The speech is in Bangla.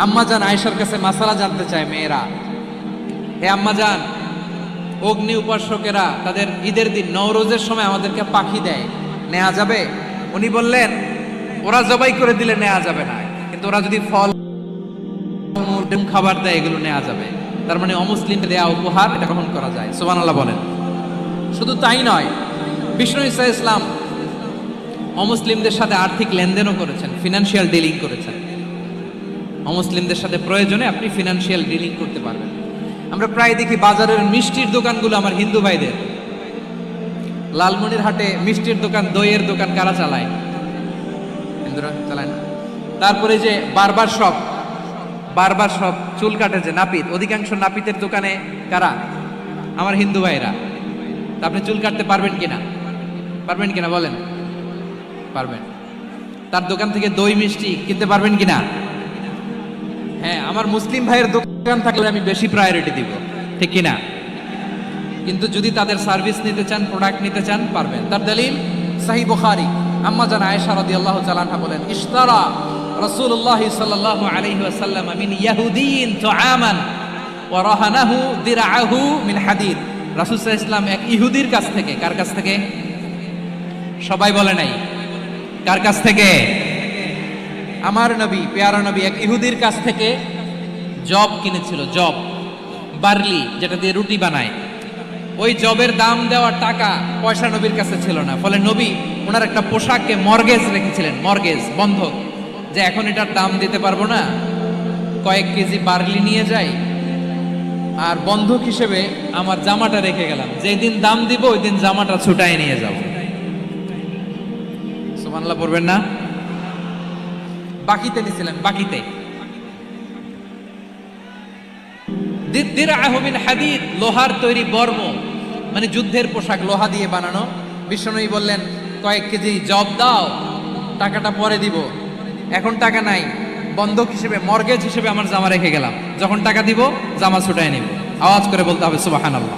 আম্মাজান আয়েশার কাছে মাসালা জানতে চায় মেয়েরা। হে আম্মাজান, অগ্নি উপাসকেরা তাদের ঈদের দিন নওরোজের সময় আমাদেরকে পাখি দেয়, নেওয়া যাবে? উনি বললেন, ওরা জবাই করে দিলে নেওয়া যাবে না, কিন্তু ওরা যদি ফল খাবার দেয় এগুলো নেওয়া যাবে। তার মানে অমুসলিমদের দেয়া উপহার এটা গ্রহণ করা যায়। সুবহানাল্লাহ বলেন। শুধু তাই নয়, বিষ্ণু ঈসা ইসলাম অমুসলিমদের সাথে আর্থিক লেনদেনও করেছেন, ফিনান্সিয়াল ডিলিং করেছেন। অমুসলিমদের সাথে প্রয়োজনে আপনি ফিনান্সিয়াল ডিলিং করতে পারবেন। আমরা প্রায় দেখি বাজারের মিষ্টির দোকানগুলো আমার হিন্দু ভাইদের। লালমনির হাটে মিষ্টির দোকান, দইয়ের দোকান কারা চালায়? হিন্দুরা চালায় না। তারপরে যে বারবার শপ চুল কাটে যে নাপিত, অধিকাংশ নাপিতের দোকানে কারা? আমার হিন্দু ভাইরা। তা আপনি চুল কাটতে পারবেন কিনা বলেন? পারবেন। তার দোকান থেকে দই মিষ্টি কিনতে পারবেন কিনা? হ্যাঁ, আমার মুসলিম ভাইয়ের দোকান থাকলে আমি বেশি প্রায়োরিটি দিব, ঠিক কিনা? কিন্তু যদি তাদের সার্ভিস নিতে চান, প্রোডাক্ট নিতে চান, পারবেন। তার দলিল সহিহ বুখারী, আম্মাজান আয়েশা রাদিয়াল্লাহু তাআলা আনহা বলেন, ইশতারা রাসূলুল্লাহ সাল্লাল্লাহু আলাইহি ওয়াসাল্লাম মিন ইয়াহুদিয়িন তুআমান ওয়া রাহানাহু দিরআহু মিন হাদিদ। রাসূল সাল্লাল্লাহু আলাইহি ওয়াসাল্লাম এক ইহুদির কাছ থেকে, কার কাছ থেকে? সবাই বলে নাই কার কাছ থেকে? আমার নবী, পেয়ারা নবী এক ইহুদির কাছ থেকে জব কিনেছিল। জব, বার্লি, যেটা দিয়ে রুটি বানায়। ওই জবের দাম দেওয়ার টাকা পয়সা নবীর কাছে ছিল না। ফলে নবী ওনার একটা পোশাককে মর্গেজ রেখেছিলেন, মর্গেজ, বন্ধক, যে এখন এটার দাম দিতে পারবো না, কয়েক কেজি বার্লি নিয়ে যাই আর বন্ধক হিসেবে আমার জামাটা রেখে গেলাম, যেদিন দাম দিব ওই দিন জামাটা ছুটায় নিয়ে যাব। সুবহানাল্লাহ পড়বেন না? বাকিতে নিছিলেন, বাকিতে। দিরআহু মিন হাদিদ, লোহার তৈরি বর্ম, মানে যুদ্ধের পোশাক, লোহা দিয়ে বানানো। বিষ্ণুনবী বললেন, কয়েক কেজি জব দাও, টাকাটা পরে দিব, এখন টাকা নাই, বন্ধক হিসেবে, মর্গেজ হিসেবে আমার জামা রেখে গেলাম, যখন টাকা দিব জামা ছুটায় নিব। আওয়াজ করে বলতে হবে সুবহানাল্লাহ।